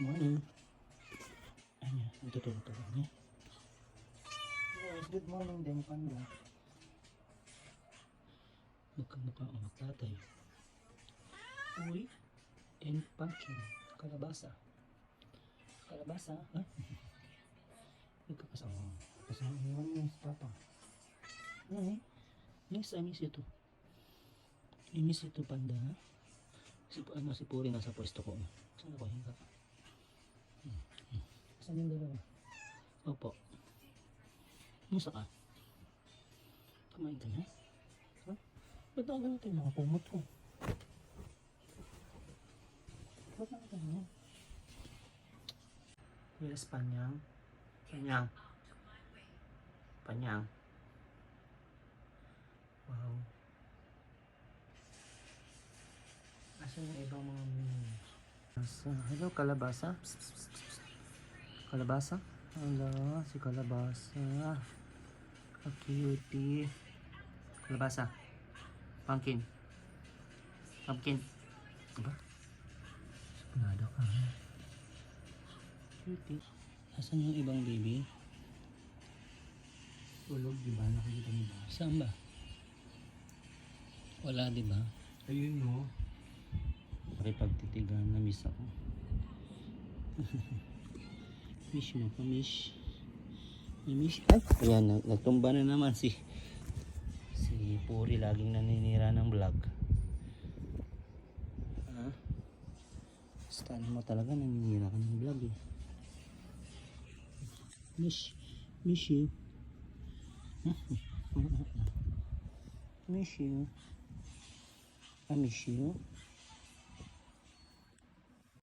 Morning. Ano, natutulog ka ba niya? Yes, good morning din, Panda. Magkamukha ang magtatay. Uy, and pumpkin. Kalabasa. Kalabasa, ha? Nagkakasama. Kasama naman yung papa. Ay, yes, I miss you too. I miss you too, Panda. Si Puri nasa pwesto ko. Saan ako hinga? Saan yung dalawa? Opo. Musa ka? Kumain ka na? Ha? Ba't ako ganito yung mga kumot ko? Ba't ako ganyan? Yes, Panyang. Panyang. Panyang. Wow. Asan yung ibang mga minions? Hello, kalabasa. Psst, psst, psst, psst. Kalabasa? Hello, si kalabasa. A cutie. Kalabasa. Pumpkin. Pumpkin. Diba? Sigurado ka. Cutie. Asan yung ibang baby? Tulog, di ba? Nakikita mo ba? Saan ba? Wala, di ba? Ayun, no. Pakipagtitigan, na-miss ako. Miss mo pa, miss. Miss. Ay, ayan, nagtumba na naman si Puri, laging naninira ng vlog. Ha? Stan mo talaga, naninira ka ng vlog eh. Miss you. Miss you. I miss you.